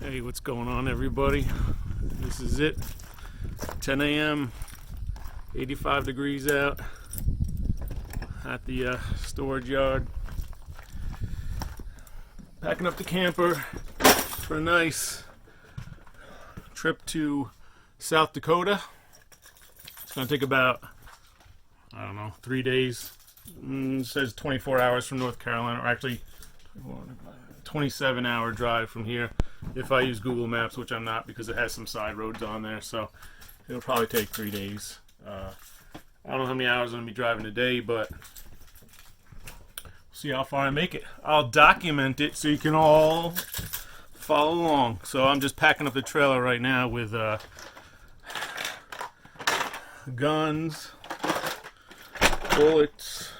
Hey, what's going on, everybody? This is it. 10 a.m. 85 degrees out at the storage yard. Packing up the camper for a nice trip to South Dakota. It's going to take about, 3 days. It says 24 hours from North Carolina, or actually 27-hour drive from here if I use Google Maps, which I'm not because it has some side roads on there, so it'll probably take 3 days. I don't know how many hours I'm going to be driving today, but we'll see how far I make it. I'll document it so you can all follow along. So I'm just packing up the trailer right now with guns, bullets,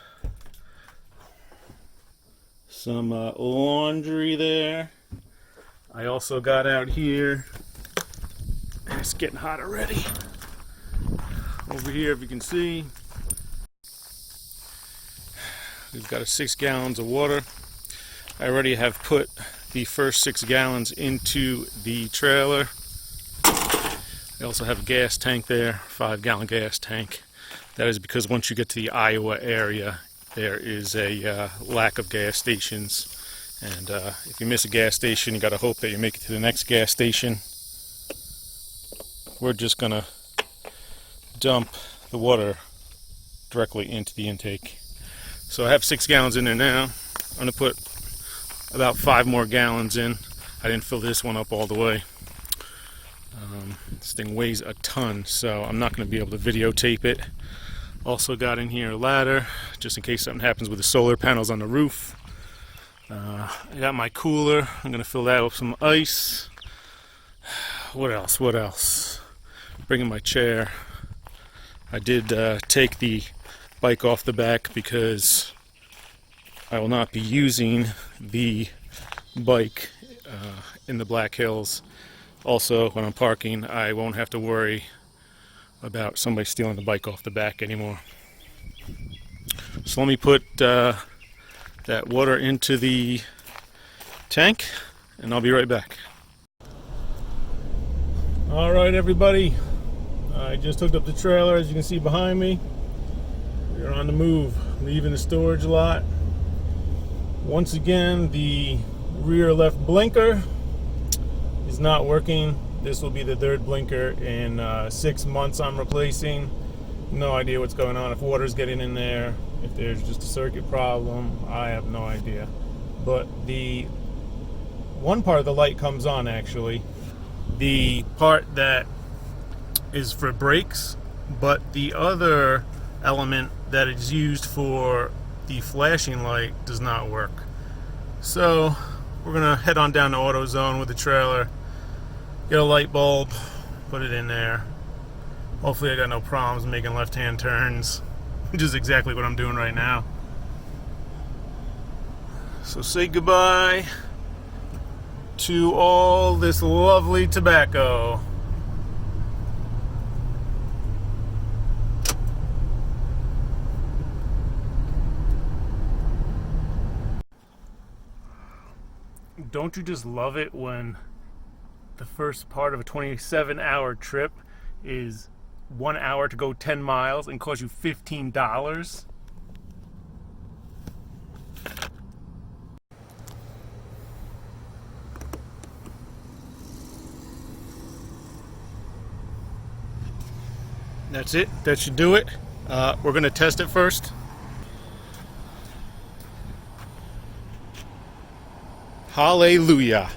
some laundry there. I also got out here, it's getting hot already. Over here, if you can see, we've got 6 gallons of water. I already have put the first 6 gallons into the trailer. I also have a gas tank there, 5-gallon gas tank. That is because once you get to the Iowa area, there is a lack of gas stations. And if you miss a gas station, you got to hope that you make it to the next gas station. We're just going to dump the water directly into the intake. So I have 6 gallons in there now. I'm going to put about 5 more gallons in. I didn't fill this one up all the way. This thing weighs a ton, so I'm not going to be able to videotape it. Also got in here a ladder, just in case something happens with the solar panels on the roof. I got my cooler. I'm going to fill that with some ice. What else? Bringing my chair. I did take the bike off the back because I will not be using the bike in the Black Hills. Also, when I'm parking, I won't have to worry about somebody stealing the bike off the back anymore. So let me put that water into the tank and I'll be right back. Alright, everybody, I just hooked up the trailer, as you can see behind me. We're on the move, leaving the storage lot. Once again, the rear left blinker is not working. This will be the 3rd blinker in 6 months I'm replacing. No idea what's going on, if water's getting in there, if there's just a circuit problem, I have no idea. But the one part of the light comes on, actually. The part that is for brakes, but the other element that is used for the flashing light does not work. So we're gonna head on down to AutoZone with the trailer, get a light bulb, put it in there. Hopefully I got no problems making left-hand turns, which is exactly what I'm doing right now. So say goodbye to all this lovely tobacco. Don't you just love it when the first part of a 27-hour trip is 1 hour to go 10 miles and cost you $15? That's it. That should do it. We're going to test it first. Hallelujah.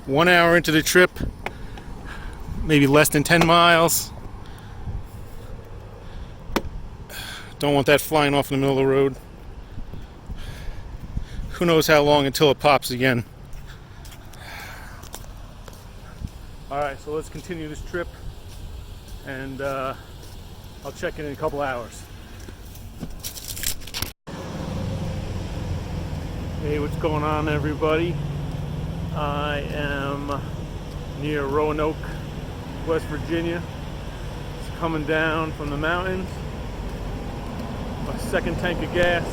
1 hour into the trip, maybe less than 10 miles. Don't want that flying off in the middle of the road. Who knows how long until it pops again. Alright, so let's continue this trip, and I'll check in a couple hours. Hey, what's going on, everybody? I am near Roanoke, West Virginia. It's coming down from the mountains. My 2nd tank of gas.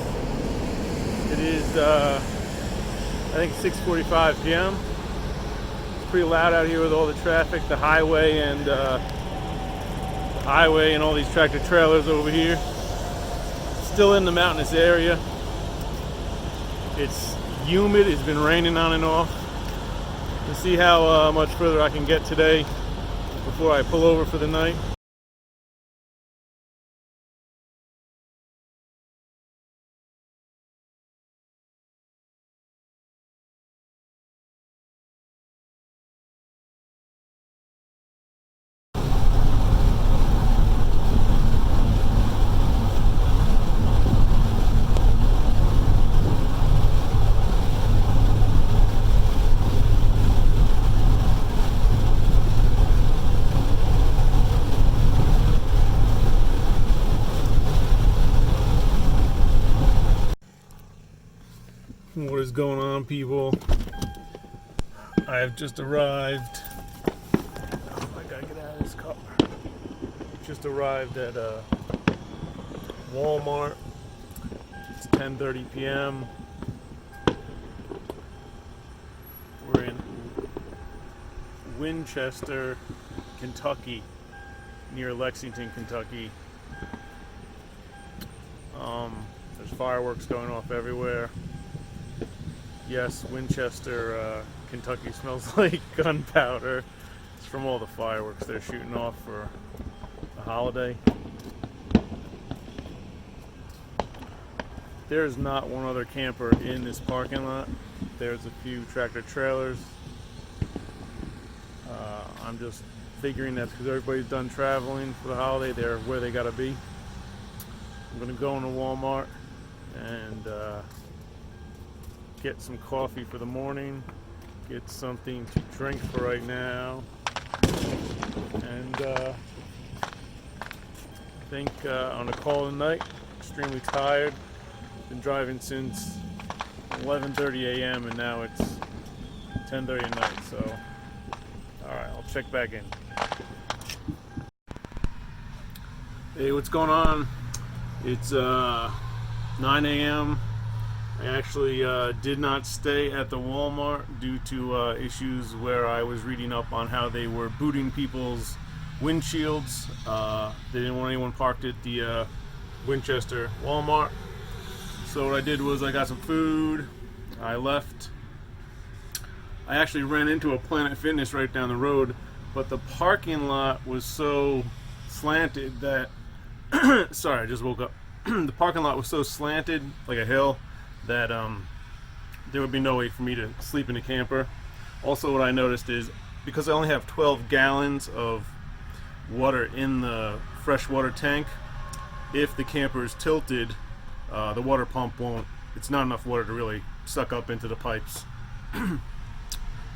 It is, I think, 6:45 p.m. pretty loud out here with all the traffic, the highway and all these tractor trailers over here. Still in the mountainous area. It's humid. It's been raining on and off. Let's see how much further I can get today before I pull over for the night. What is going on, people? I have just arrived. Oh, I gotta get out of this car. Just arrived at Walmart. It's 10:30 p.m. We're in Winchester, Kentucky, near Lexington, Kentucky. There's fireworks going off everywhere. Yes, Winchester, Kentucky smells like gunpowder. It's from all the fireworks they're shooting off for the holiday. There's not one other camper in this parking lot. There's a few tractor trailers. I'm just figuring that because everybody's done traveling for the holiday, they're where they gotta be. I'm gonna go into Walmart and get some coffee for the morning, get something to drink for right now, and I think on a call tonight. Extremely tired. Been driving since 11:30 a.m. and now it's 10:30 at night. So, all right, I'll check back in. Hey, what's going on? It's 9 a.m. I actually did not stay at the Walmart due to issues where I was reading up on how they were booting people's windshields. They didn't want anyone parked at the Winchester Walmart. So what I did was I got some food, I left. I actually ran into a Planet Fitness right down the road, but the parking lot was so slanted that sorry, I just woke up. The parking lot was so slanted, like a hill, that there would be no way for me to sleep in a camper. Also, what I noticed is because I only have 12 gallons of water in the freshwater tank, if the camper is tilted, the water pump won't, it's not enough water to really suck up into the pipes.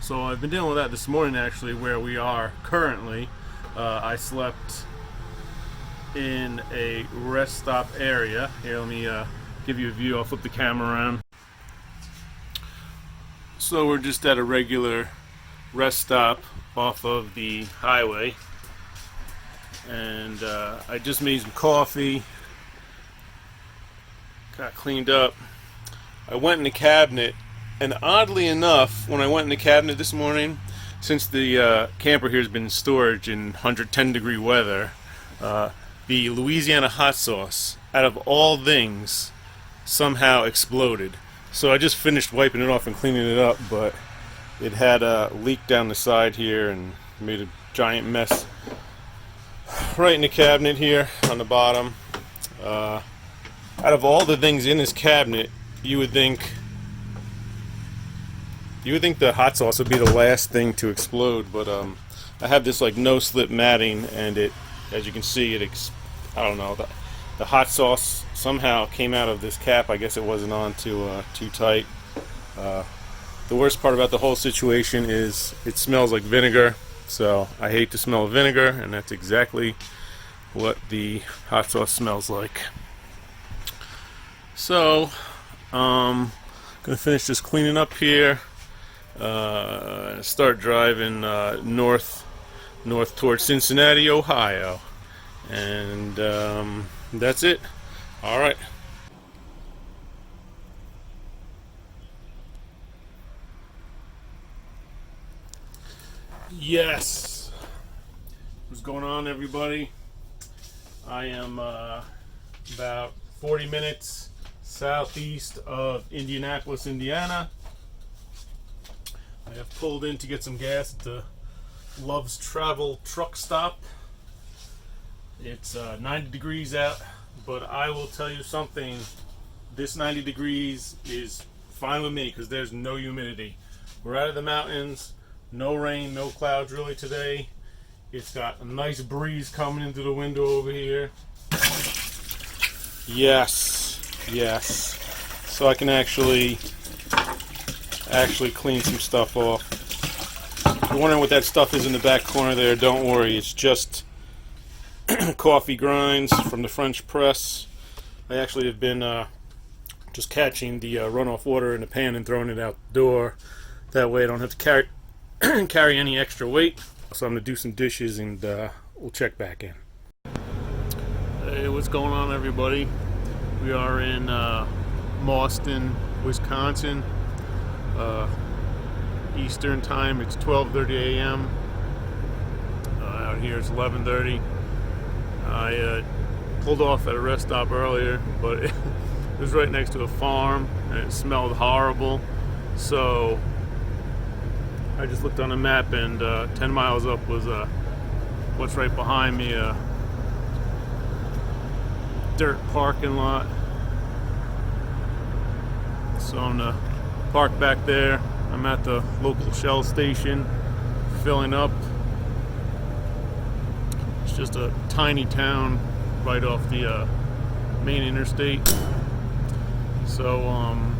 So I've been dealing with that this morning, actually, where we are currently. I slept in a rest stop area. Here, let me give you a view. I'll flip the camera around. So we're just at a regular rest stop off of the highway, and I just made some coffee, got cleaned up. I went in the cabinet, and oddly enough, when I went in the cabinet this morning, since the camper here has been in storage in 110 degree weather, the Louisiana hot sauce, out of all things, somehow exploded. So I just finished wiping it off and cleaning it up, but it had a leak down the side here and made a giant mess right in the cabinet here on the bottom. Out of all the things in this cabinet, you would think the hot sauce would be the last thing to explode, but I have this like no slip matting, and it, as you can see, I don't know, the hot sauce somehow came out of this cap. I guess it wasn't on too tight. The worst part about the whole situation is it smells like vinegar, so I hate the smell of vinegar, and that's exactly what the hot sauce smells like. So gonna finish just cleaning up here, start driving north towards Cincinnati, Ohio, and that's it. All right. Yes. What's going on, everybody? I am about 40 minutes southeast of Indianapolis, Indiana. I have pulled in to get some gas at the Love's Travel truck stop. It's 90 degrees out, but I will tell you something. This 90 degrees is fine with me because there's no humidity. We're out of the mountains. No rain, no clouds really today. It's got a nice breeze coming into the window over here. Yes, yes. So I can actually clean some stuff off. If you're wondering what that stuff is in the back corner there, don't worry. It's just coffee grinds from the French press. I actually have been just catching the runoff water in the pan and throwing it out the door. That way I don't have to carry any extra weight. So I'm going to do some dishes and we'll check back in. Hey, what's going on, everybody? We are in Mauston, Wisconsin. Eastern time, it's 12:30 a.m. Out here it's 11:30. I pulled off at a rest stop earlier, but it was right next to a farm and it smelled horrible. So I just looked on a map, and 10 miles up was what's right behind me, a dirt parking lot. So I'm gonna park back there. I'm at the local Shell station, filling up. It's just a tiny town right off the main interstate. So I'm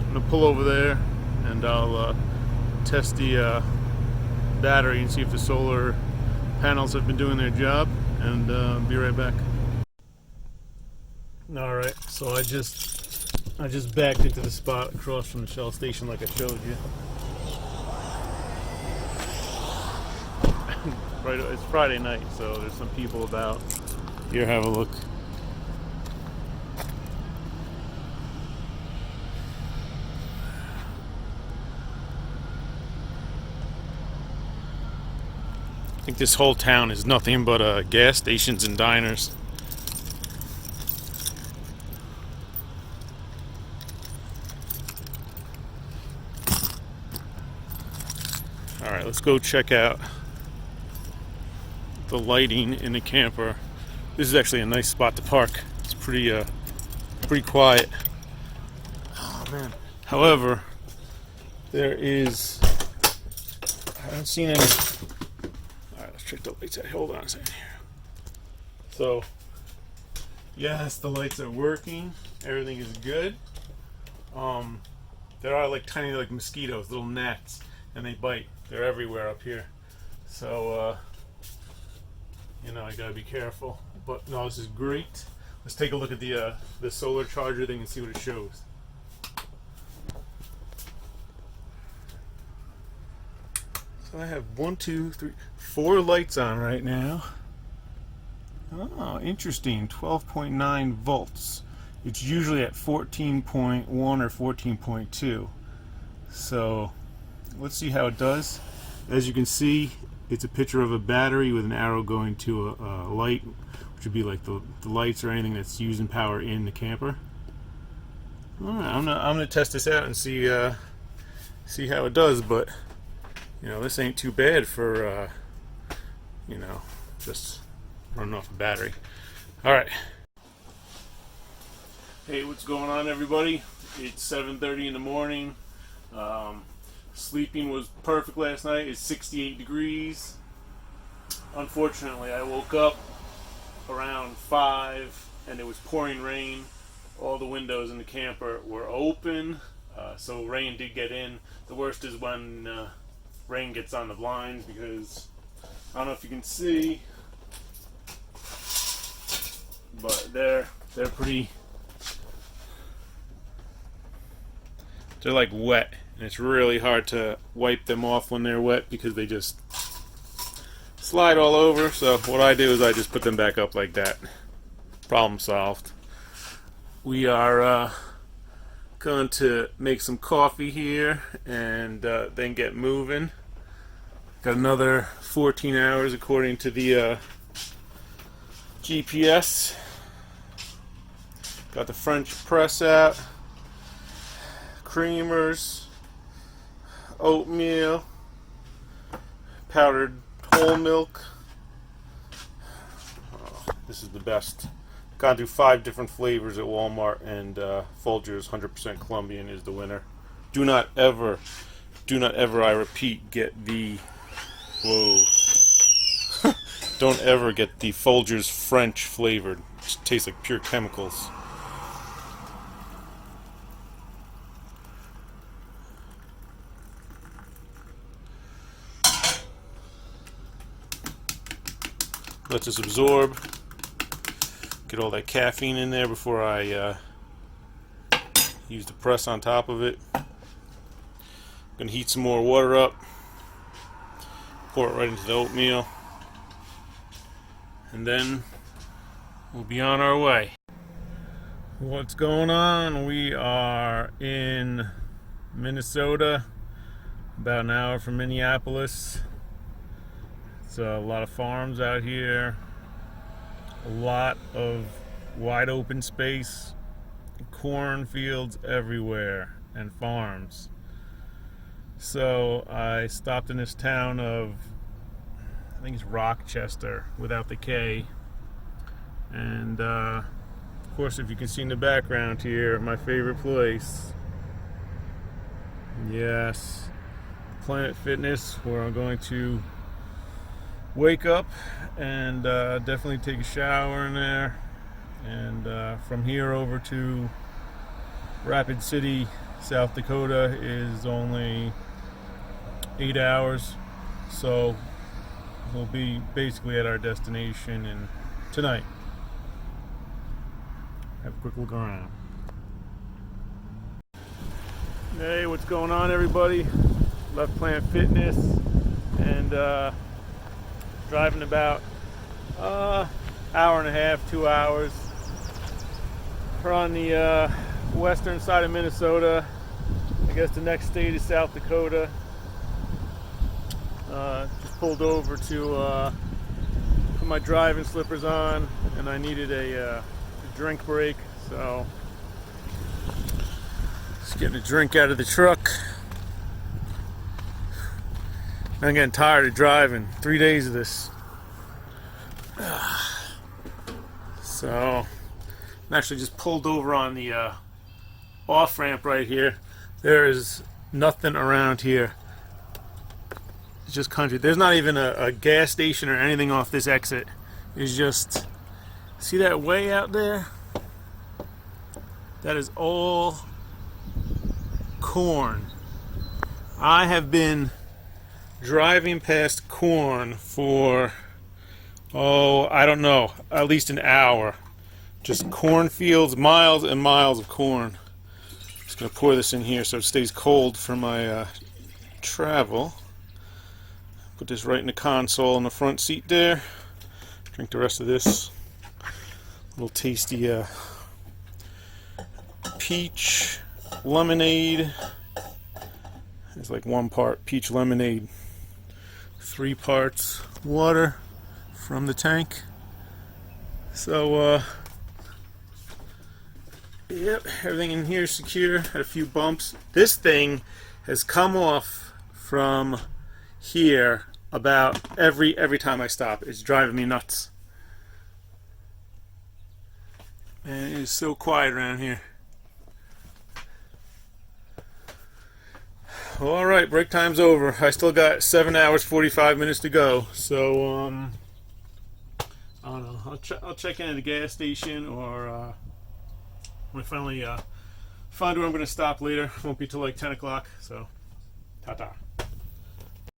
gonna pull over there and I'll test the battery and see if the solar panels have been doing their job, and be right back. Alright, so I just backed into the spot across from the Shell station like I showed you. Right, it's Friday night, so there's some people about. Here, have a look. I think this whole town is nothing but gas stations and diners. Alright, let's go check out the lighting in the camper. This is actually a nice spot to park. It's pretty quiet. Oh man. However, I haven't seen any. Alright, let's check the lights out. Hold on a second here. So, yes, the lights are working. Everything is good. There are like tiny like mosquitoes, little gnats, and they bite. They're everywhere up here. So, I gotta be careful. But no, this is great. Let's take a look at the solar charger thing and see what it shows. So I have 4 lights on right now. Oh, interesting. 12.9 volts. It's usually at 14.1 or 14.2. So let's see how it does. As you can see, it's a picture of a battery with an arrow going to a light, which would be like the lights or anything that's using power in the camper. All right, I'm gonna test this out and see how it does. But this ain't too bad for just running off a battery. All right. Hey, what's going on, everybody? It's 7:30 in the morning. Sleeping was perfect last night. It's 68 degrees. Unfortunately, I woke up around 5 and it was pouring rain. All the windows in the camper were open, so rain did get in. The worst is when rain gets on the blinds, because I don't know if you can see, but they're like wet. And it's really hard to wipe them off when they're wet because they just slide all over. So what I do is I just put them back up like that. Problem solved. We are going to make some coffee here and then get moving. Got another 14 hours according to the GPS. Got the French press out, creamers, oatmeal, powdered whole milk. Oh, this is the best. Gone through 5 different flavors at Walmart, and Folgers 100% Colombian is the winner. Do not ever, I repeat, get the, whoa. Don't ever get the Folgers French flavored. It tastes like pure chemicals. Let this absorb. Get all that caffeine in there before I use the press on top of it. Gonna heat some more water up. Pour it right into the oatmeal. And then we'll be on our way. What's going on? We are in Minnesota, about an hour from Minneapolis. It's a lot of farms out here, a lot of wide open space, cornfields everywhere, and farms. So I stopped in this town of, I think it's Rochester without the K, and of course, if you can see in the background here, my favorite place, yes, Planet Fitness, where I'm going to wake up and definitely take a shower in there, and from here over to Rapid City, South Dakota is only 8 hours, so we'll be basically at our destination and tonight. Have a quick look around. Hey, what's going on, everybody? Left Planet Fitness and driving about hour and a half, 2 hours. We're on the western side of Minnesota. I guess the next state is South Dakota. Just pulled over to put my driving slippers on, and I needed a drink break, so just getting a drink out of the truck. I'm getting tired of driving. 3 days of this. So I'm actually just pulled over on the off ramp right here. There is nothing around here. It's just country. There's not even a gas station or anything off this exit. It's just, see that way out there? That is all corn. I have been driving past corn for, I don't know, at least an hour. Just cornfields, miles and miles of corn. Just gonna pour this in here so it stays cold for my travel. Put this right in the console in the front seat there. Drink the rest of this little tasty peach lemonade. It's like 1 part peach lemonade, 3 parts water from the tank. So yep, everything in here is secure. Had a few bumps. This thing has come off from here about every time I stop. It's driving me nuts. And it is so quiet around here. All right, break time's over. I still got 7 hours 45 minutes to go. So I don't know. I'll check in at a gas station, or when I finally find where I'm going to stop later. Won't be till like 10 o'clock. So ta-ta.